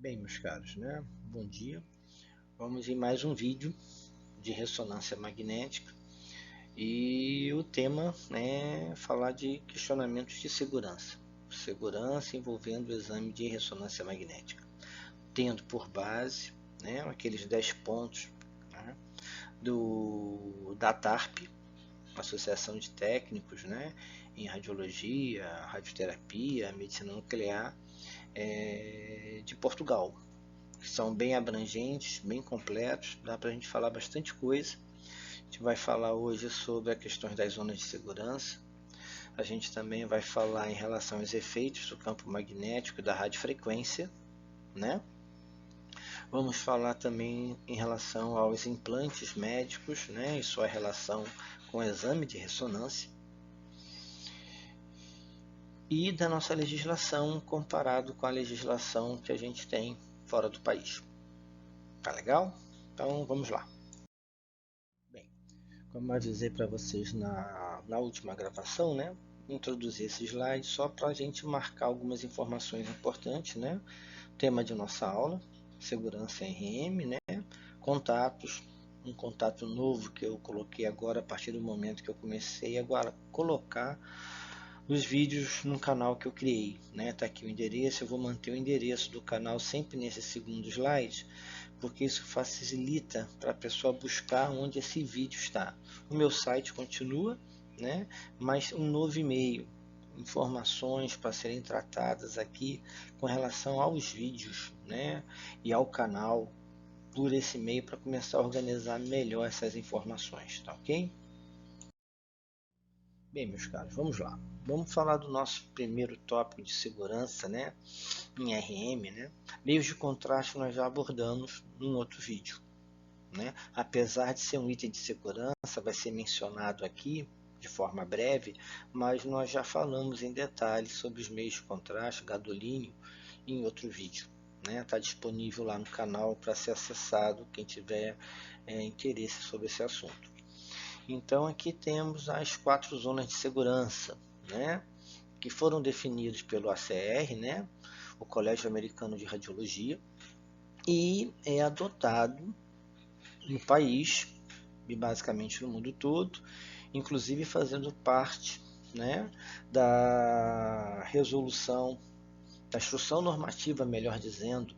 Bem, meus caros, né? Bom dia. Vamos em mais um vídeo de ressonância magnética e o tema é falar de questionamentos de segurança. Segurança envolvendo o exame de ressonância magnética, tendo por base, né, aqueles 10 pontos, né, da TARP, Associação de Técnicos, né, em Radiologia, Radioterapia, Medicina Nuclear, de Portugal. São bem abrangentes, bem completos, dá para a gente falar bastante coisa. A gente vai falar hoje sobre as questões das zonas de segurança. A gente também vai falar em relação aos efeitos do campo magnético e da radiofrequência, né? Vamos falar também em relação aos implantes médicos, né, e sua relação com o exame de ressonância. E da nossa legislação comparado com a legislação que a gente tem fora do país. Tá legal? Então vamos lá. Bem, como eu avisei para vocês na última gravação, né? Introduzi esse slide só para a gente marcar algumas informações importantes, né? Tema de nossa aula, segurança RM, né? Contatos, um contato novo que eu coloquei agora a partir do momento que eu comecei agora a colocar os vídeos no canal que eu criei, né? Tá aqui o endereço, eu vou manter o endereço do canal sempre nesse segundo slide, porque isso facilita para a pessoa buscar onde esse vídeo está. O meu site continua, né? Mas um novo e-mail, informações para serem tratadas aqui com relação aos vídeos, né? E ao canal por esse e-mail para começar a organizar melhor essas informações, tá ok? Bem, meus caros, vamos lá. Vamos falar do nosso primeiro tópico de segurança, né? Em RM, né? Meios de contraste nós já abordamos num outro vídeo, né? Apesar de ser um item de segurança, vai ser mencionado aqui de forma breve, mas nós já falamos em detalhes sobre os meios de contraste, gadolínio, em outro vídeo. Está disponível lá no canal para ser acessado quem tiver interesse sobre esse assunto. Então aqui temos as 4 zonas de segurança, né, que foram definidas pelo ACR, né, o Colégio Americano de Radiologia, e é adotado no país e basicamente no mundo todo, inclusive fazendo parte, né, da resolução, da instrução normativa, melhor dizendo,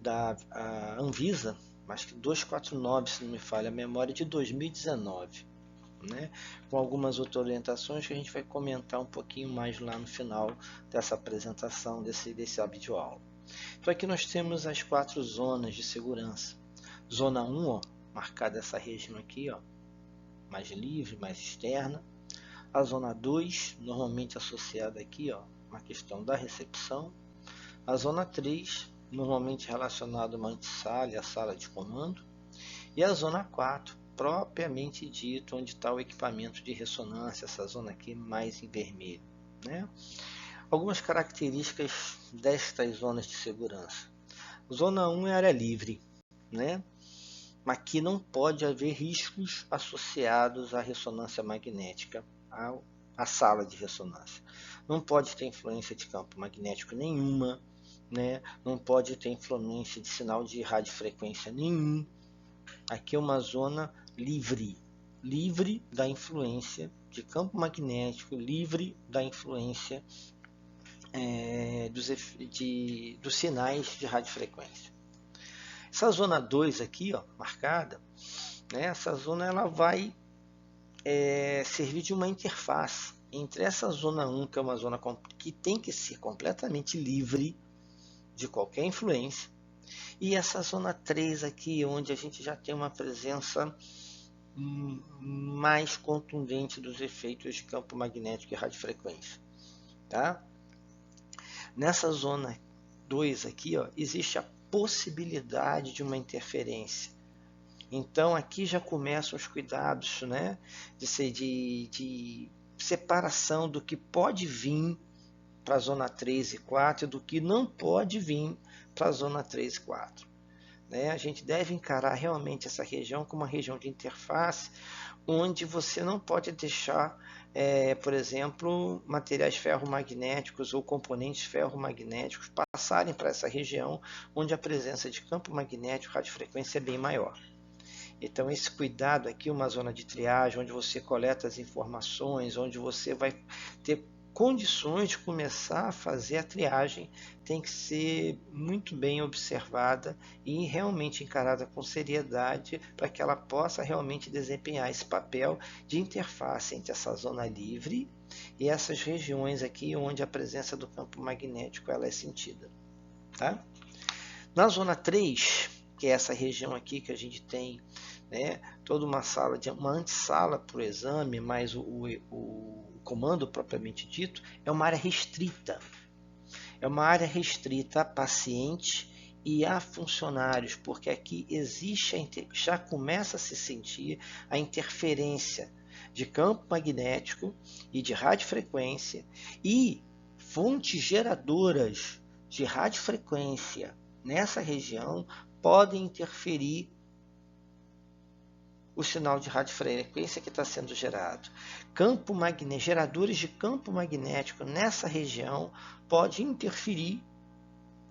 da Anvisa, acho que 249, se não me falha a memória, de 2019. Né, com algumas outras orientações que a gente vai comentar um pouquinho mais lá no final dessa apresentação desse aula. Então aqui nós temos as 4 zonas de segurança. Zona 1, ó, marcada essa região aqui, ó, mais livre, mais externa. A zona 2, normalmente associada aqui, ó, uma questão da recepção. A zona 3, normalmente relacionada a uma antessala e a sala de comando. E a zona 4, propriamente dito, onde está o equipamento de ressonância, essa zona aqui mais em vermelho, né? Algumas características destas zonas de segurança. Zona 1 é área livre, né? Aqui não pode haver riscos associados à ressonância magnética, à sala de ressonância. Não pode ter influência de campo magnético nenhuma, né? Não pode ter influência de sinal de radiofrequência nenhum. Aqui é uma zona livre, livre da influência de campo magnético, livre da influência dos sinais de radiofrequência. Essa zona 2 aqui, ó, marcada, né, essa zona ela vai servir de uma interface entre essa zona 1, que é uma zona que tem que ser completamente livre de qualquer influência, e essa zona 3 aqui, onde a gente já tem uma presença mais contundente dos efeitos de campo magnético e radiofrequência. Tá? Nessa zona 2 aqui, ó, existe a possibilidade de uma interferência. Então aqui já começam os cuidados, né, de separação do que pode vir para a zona 3 e 4 e do que não pode vir para a zona 3 e 4. Né? A gente deve encarar realmente essa região como uma região de interface, onde você não pode deixar por exemplo, materiais ferromagnéticos ou componentes ferromagnéticos passarem para essa região onde a presença de campo magnético, radiofrequência é bem maior. Então, esse cuidado aqui, uma zona de triagem, onde você coleta as informações, onde você vai ter condições de começar a fazer a triagem, tem que ser muito bem observada e realmente encarada com seriedade para que ela possa realmente desempenhar esse papel de interface entre essa zona livre e essas regiões aqui onde a presença do campo magnético ela é sentida. Tá? Na zona 3, que é essa região aqui que a gente tem, né, toda uma sala, uma antessala para o exame, mas o comando propriamente dito, é uma área restrita. É uma área restrita a paciente e a funcionários, porque aqui existe, já começa a se sentir a interferência de campo magnético e de radiofrequência e fontes geradoras de radiofrequência nessa região podem interferir o sinal de radiofrequência que está sendo gerado. Geradores de campo magnético nessa região podem interferir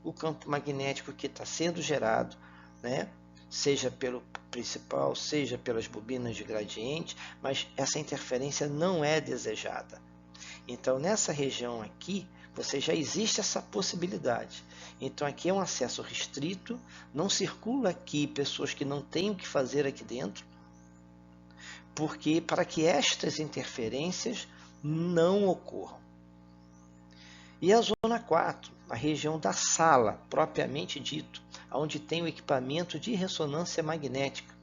o campo magnético que está sendo gerado, né? Seja pelo principal, seja pelas bobinas de gradiente, mas essa interferência não é desejada. Então, nessa região aqui, você já existe essa possibilidade. Então, aqui é um acesso restrito, não circula aqui pessoas que não têm o que fazer aqui dentro, porque para que estas interferências não ocorram. E a zona 4, a região da sala, propriamente dito, onde tem o equipamento de ressonância magnética,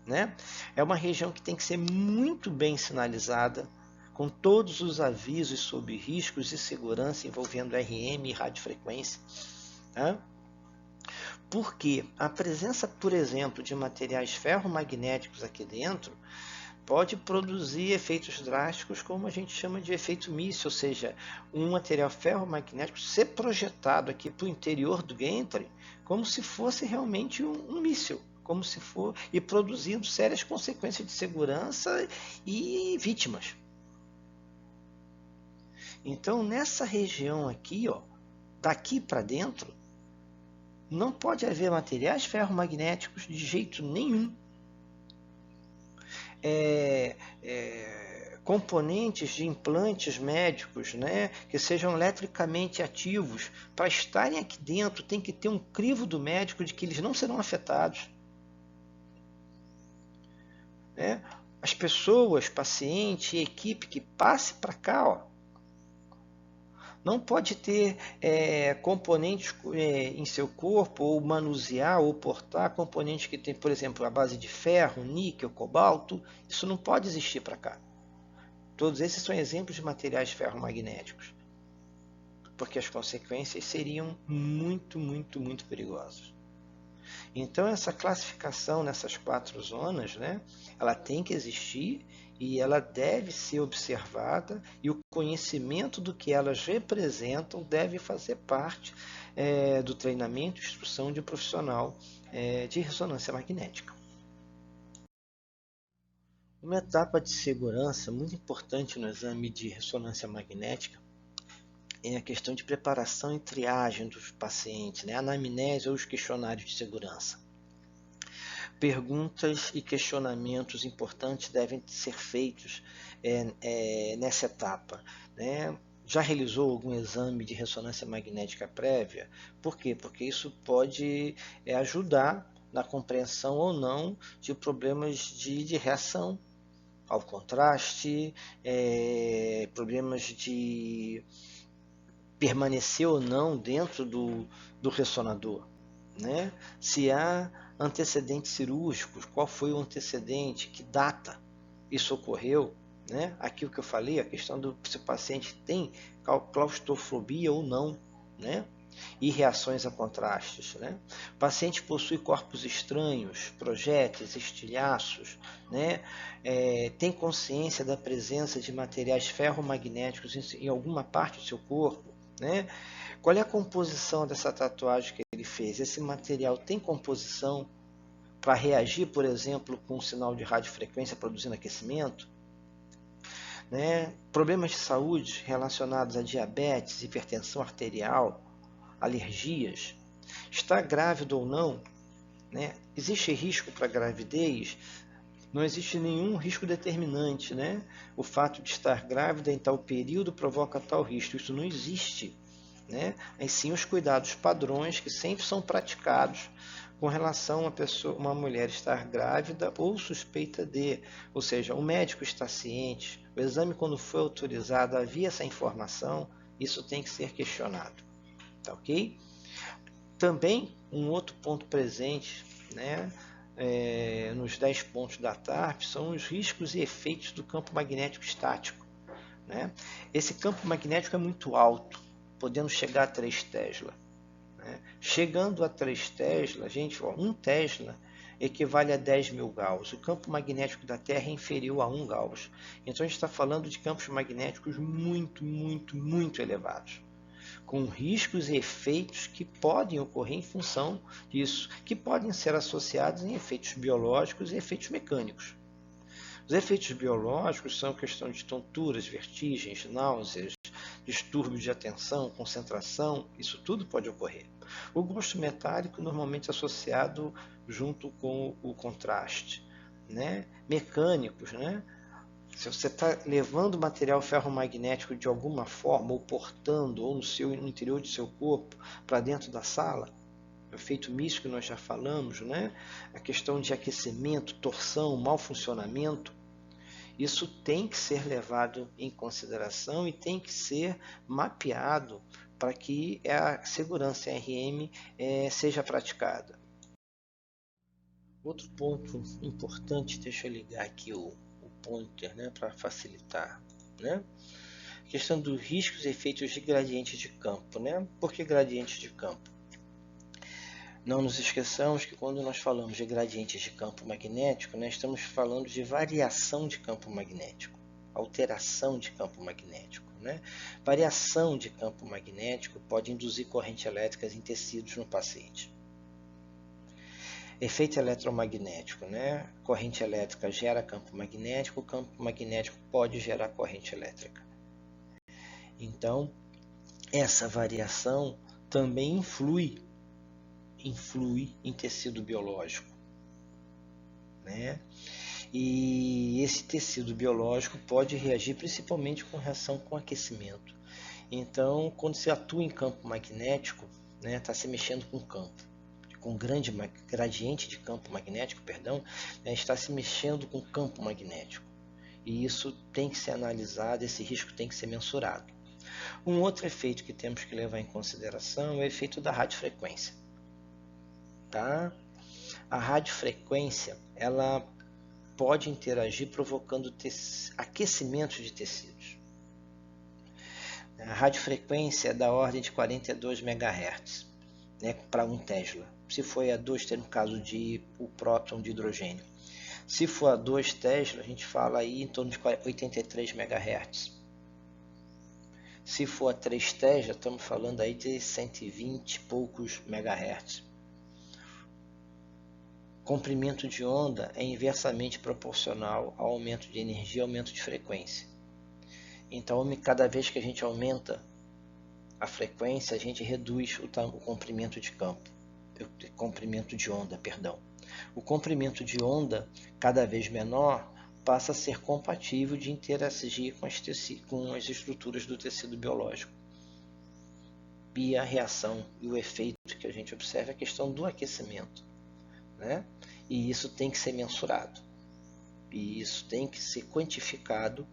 né? É uma região que tem que ser muito bem sinalizada, com todos os avisos sobre riscos de segurança envolvendo RM e radiofrequência. Tá? Porque a presença, por exemplo, de materiais ferromagnéticos aqui dentro pode produzir efeitos drásticos, como a gente chama de efeito míssil, ou seja, um material ferromagnético ser projetado aqui para o interior do gantry como se fosse realmente um míssil, como se for, e produzindo sérias consequências de segurança e vítimas. Então, nessa região aqui, ó, daqui para dentro, não pode haver materiais ferromagnéticos de jeito nenhum. Componentes de implantes médicos, né, que sejam eletricamente ativos, para estarem aqui dentro tem que ter um crivo do médico de que eles não serão afetados. Né? As pessoas, paciente e equipe que passe para cá, ó, não pode ter componentes em seu corpo, ou manusear, ou portar componentes que tem, por exemplo, a base de ferro, níquel, cobalto. Isso não pode existir para cá. Todos esses são exemplos de materiais ferromagnéticos, porque as consequências seriam muito, muito, muito perigosas. Então, essa classificação nessas 4 zonas, né, ela tem que existir e ela deve ser observada, e o conhecimento do que elas representam deve fazer parte do treinamento e instrução de um profissional de ressonância magnética. Uma etapa de segurança muito importante no exame de ressonância magnética é a questão de preparação e triagem dos pacientes, né? A anamnese ou os questionários de segurança. Perguntas e questionamentos importantes devem ser feitos nessa etapa, né? Já realizou algum exame de ressonância magnética prévia? Por quê? Porque isso pode ajudar na compreensão ou não de problemas de reação ao contraste, problemas de permanecer ou não dentro do ressonador, né? Se há antecedentes cirúrgicos, qual foi o antecedente, que data isso ocorreu, né? Aqui o que eu falei, a questão do se o paciente tem claustrofobia ou não, né? E reações a contrastes, né? O paciente possui corpos estranhos, projéteis, estilhaços, né? Tem consciência da presença de materiais ferromagnéticos em alguma parte do seu corpo, né? Qual é a composição dessa tatuagem que ele fez? Esse material tem composição para reagir, por exemplo, com um sinal de radiofrequência produzindo aquecimento? né? Problemas de saúde relacionados a diabetes, hipertensão arterial, alergias. Está grávida ou não, né? Existe risco para a gravidez? Não existe nenhum risco determinante, né? O fato de estar grávida em tal período provoca tal risco. Isso não existe, né? Aí sim os cuidados padrões que sempre são praticados com relação a uma mulher estar grávida ou suspeita de, ou seja, o médico está ciente, o exame quando foi autorizado, havia essa informação, isso tem que ser questionado, tá ok? Também um outro ponto presente, né, nos 10 pontos da TARP são os riscos e efeitos do campo magnético estático, né? Esse campo magnético é muito alto, podendo chegar a 3 Tesla. Né? Chegando a 3 Tesla, gente, 1 Tesla equivale a 10.000 Gauss. O campo magnético da Terra é inferior a 1 Gauss. Então a gente está falando de campos magnéticos muito, muito, muito elevados, com riscos e efeitos que podem ocorrer em função disso, que podem ser associados em efeitos biológicos e efeitos mecânicos. Os efeitos biológicos são questão de tonturas, vertigens, náuseas, distúrbios de atenção, concentração, isso tudo pode ocorrer. O gosto metálico normalmente associado junto com o contraste, né? Mecânicos, né? Se você está levando material ferromagnético de alguma forma, ou portando, ou no interior do seu corpo, para dentro da sala, o efeito místico que nós já falamos, né? A questão de aquecimento, torção, mau funcionamento, isso tem que ser levado em consideração e tem que ser mapeado para que a segurança RM seja praticada. Outro ponto importante, deixa eu ligar aqui o pointer, né, para facilitar, né? A questão dos riscos e efeitos de gradientes de campo, né? Por que gradientes de campo? Não nos esqueçamos que quando nós falamos de gradientes de campo magnético, nós estamos falando de variação de campo magnético, alteração de campo magnético, né? Variação de campo magnético pode induzir correntes elétricas em tecidos no paciente. Efeito eletromagnético, né? Corrente elétrica gera campo magnético, o campo magnético pode gerar corrente elétrica. Então, essa variação também influi em tecido biológico, né? E esse tecido biológico pode reagir principalmente com reação com aquecimento. Então, quando se atua em campo magnético, né, está se mexendo com campo, com grande gradiente de campo magnético, perdão, né, está se mexendo com campo magnético. E isso tem que ser analisado, esse risco tem que ser mensurado. Um outro efeito que temos que levar em consideração é o efeito da radiofrequência. Tá? A radiofrequência ela pode interagir provocando aquecimento de tecidos. A radiofrequência é da ordem de 42 MHz, né, para 1 Tesla. Se for a 2, tem no caso de o próton de hidrogênio. Se for a 2 Tesla, a gente fala aí em torno de 83 MHz. Se for a 3 Tesla, estamos falando aí de 120 e poucos MHz. Comprimento de onda é inversamente proporcional ao aumento de energia e aumento de frequência. Então, cada vez que a gente aumenta a frequência, a gente reduz o comprimento de campo, comprimento de onda, perdão. O comprimento de onda, cada vez menor, passa a ser compatível de interagir com as estruturas do tecido biológico. E a reação e o efeito que a gente observa é a questão do aquecimento, né? E isso tem que ser mensurado. E isso tem que ser quantificado,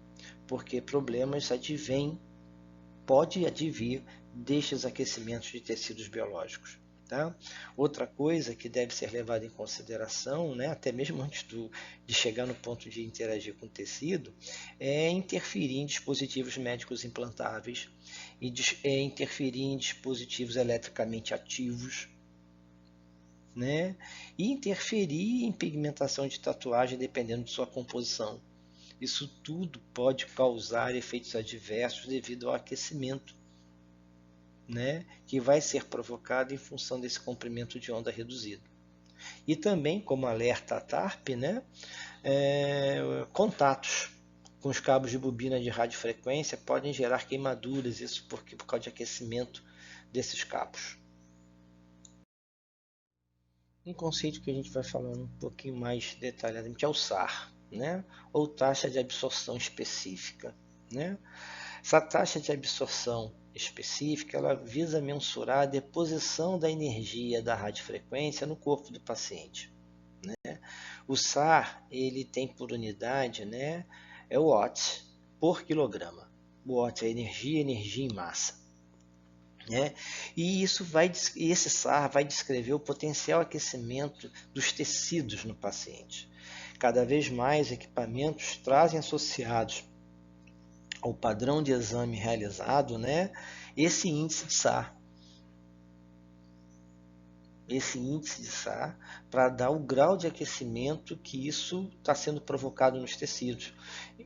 porque problemas pode advir destes aquecimentos de tecidos biológicos. Tá? Outra coisa que deve ser levada em consideração, né, até mesmo antes de chegar no ponto de interagir com o tecido, é interferir em dispositivos médicos implantáveis, interferir em dispositivos eletricamente ativos, né, e interferir em pigmentação de tatuagem dependendo de sua composição. Isso tudo pode causar efeitos adversos devido ao aquecimento, né, que vai ser provocado em função desse comprimento de onda reduzido. E também, como alerta a TARP, né, contatos. com os cabos de bobina de radiofrequência podem gerar queimaduras, isso por causa de aquecimento desses cabos. Um conceito que a gente vai falando um pouquinho mais detalhadamente é o SAR, né? Ou taxa de absorção específica, né? Essa taxa de absorção específica ela visa mensurar a deposição da energia da radiofrequência no corpo do paciente, né? O SAR ele tem por unidade, né, é o watts por quilograma. O watt é energia em massa. Né? E esse SAR vai descrever o potencial aquecimento dos tecidos no paciente. Cada vez mais equipamentos trazem associados ao padrão de exame realizado, né, esse índice de SAR. Para dar o grau de aquecimento que isso está sendo provocado nos tecidos.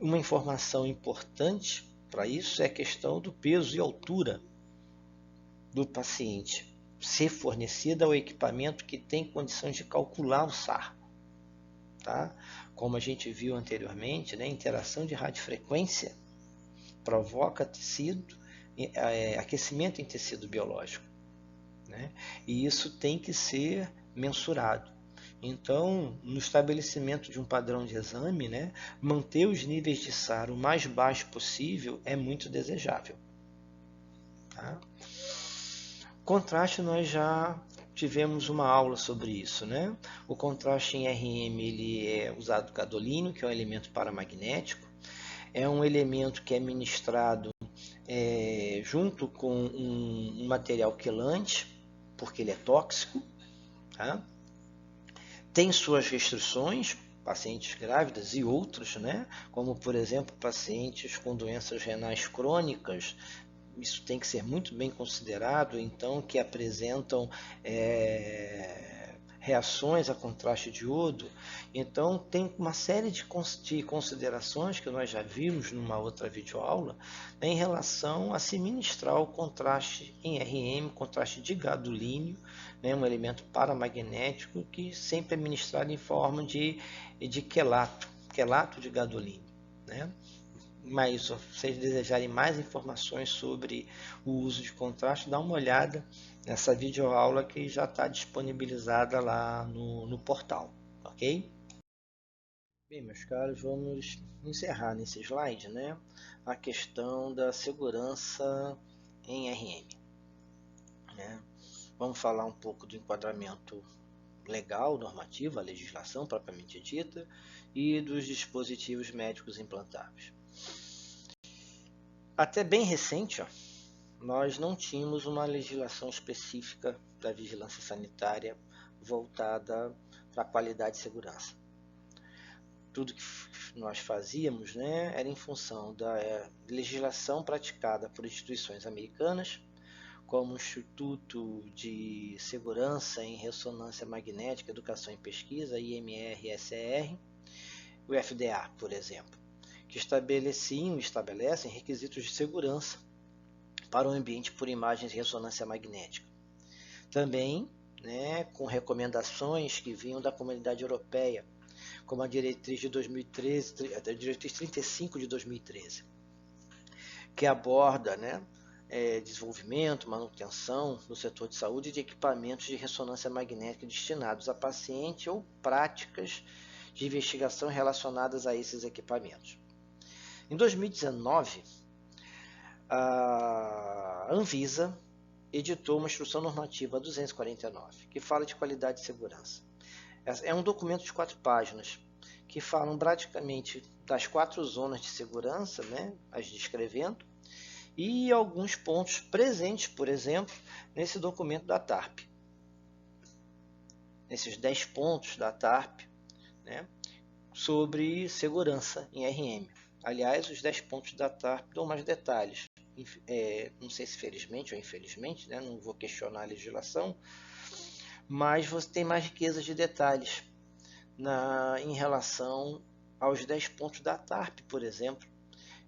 Uma informação importante para isso é a questão do peso e altura do paciente ser fornecida ao equipamento que tem condições de calcular o SAR. Tá? Como a gente viu anteriormente, né, a interação de radiofrequência provoca aquecimento em tecido biológico. Né? E isso tem que ser mensurado. Então, no estabelecimento de um padrão de exame, né, manter os níveis de SAR o mais baixo possível é muito desejável. Tá? Contraste, nós já tivemos uma aula sobre isso, né? O contraste em RM ele é usado gadolínio, que é um elemento paramagnético. É um elemento que é ministrado junto com um material quelante, porque ele é tóxico. Tá? Tem suas restrições, pacientes grávidas e outros, né? Como, por exemplo, pacientes com doenças renais crônicas. Isso tem que ser muito bem considerado, então, que apresentam reações a contraste de iodo. Então, tem uma série de considerações que nós já vimos numa outra videoaula, né, em relação a se ministrar o contraste em RM, contraste de gadolínio, né, um elemento paramagnético que sempre é ministrado em forma de quelato de gadolínio. Né? Mas se vocês desejarem mais informações sobre o uso de contraste, dá uma olhada nessa videoaula que já está disponibilizada lá no portal, ok? Bem, meus caros, vamos encerrar nesse slide, né, a questão da segurança em RM. Né? Vamos falar um pouco do enquadramento legal, normativo, a legislação propriamente dita, e dos dispositivos médicos implantáveis. Até bem recente, nós não tínhamos uma legislação específica da vigilância sanitária voltada para a qualidade e segurança. Tudo que nós fazíamos, né, era em função da legislação praticada por instituições americanas, como o Instituto de Segurança em Ressonância Magnética, Educação e Pesquisa, IMR-SR, o FDA, por exemplo, que estabeleciam e estabelecem requisitos de segurança para o ambiente por imagens de ressonância magnética. Também, né, com recomendações que vinham da Comunidade Europeia, como a diretriz de 2013, a diretriz 35 de 2013, que aborda, né, desenvolvimento, manutenção no setor de saúde de equipamentos de ressonância magnética destinados a paciente ou práticas de investigação relacionadas a esses equipamentos. Em 2019, a Anvisa editou uma instrução normativa 249, que fala de qualidade e segurança. É um documento de 4 páginas, que falam praticamente das 4 zonas de segurança, né, as descrevendo, e alguns pontos presentes, por exemplo, nesse documento da TARP. Esses 10 pontos da TARP, né, sobre segurança em RM. Aliás, os 10 pontos da TARP dão mais detalhes. Não sei se felizmente ou infelizmente, né, não vou questionar a legislação, mas você tem mais riqueza de detalhes em relação aos 10 pontos da TARP, por exemplo,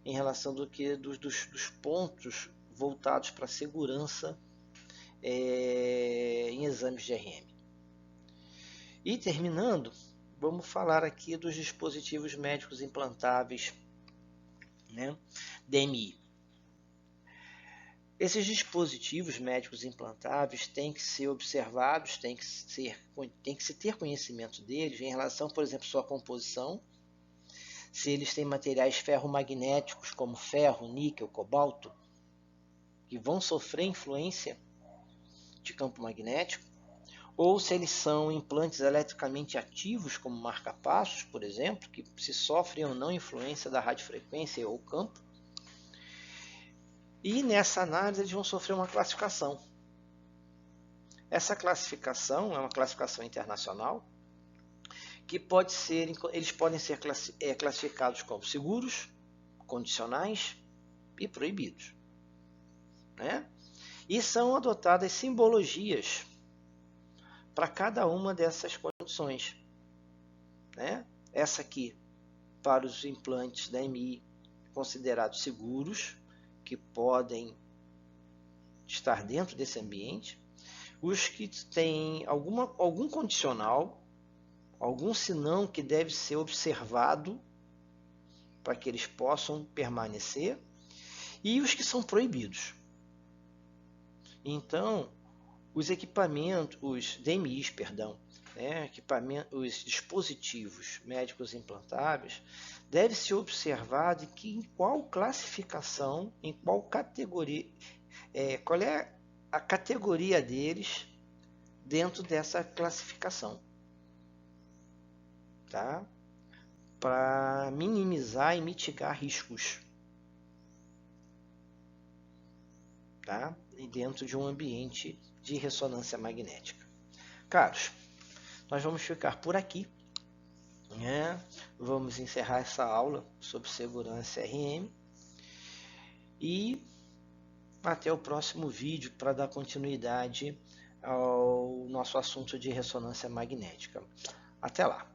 em relação dos pontos voltados para a segurança em exames de RM. E terminando, vamos falar aqui dos dispositivos médicos implantáveis né? DMI. Esses dispositivos médicos implantáveis têm que ser observados, tem que se ter conhecimento deles em relação, por exemplo, à sua composição, se eles têm materiais ferromagnéticos como ferro, níquel, cobalto, que vão sofrer influência de campo magnético, ou se eles são implantes eletricamente ativos, como marca-passos, por exemplo, que se sofrem ou não influência da radiofrequência ou campo. E nessa análise eles vão sofrer uma classificação. Essa classificação é uma classificação internacional, que eles podem ser classificados como seguros, condicionais e proibidos, né? E são adotadas simbologias para cada uma dessas condições, né? Essa aqui, para os implantes da MI considerados seguros, que podem estar dentro desse ambiente. Os que têm algum condicional, algum sinão que deve ser observado para que eles possam permanecer, e os que são proibidos. Então, os equipamentos, os DMIs, né, os dispositivos médicos implantáveis, deve ser observado em qual classificação, em qual categoria, qual é a categoria deles dentro dessa classificação, tá? Para minimizar e mitigar riscos, tá? E dentro de um ambiente de ressonância magnética. Caros, nós vamos ficar por aqui, né? Vamos encerrar essa aula sobre segurança RM e até o próximo vídeo para dar continuidade ao nosso assunto de ressonância magnética. Até lá!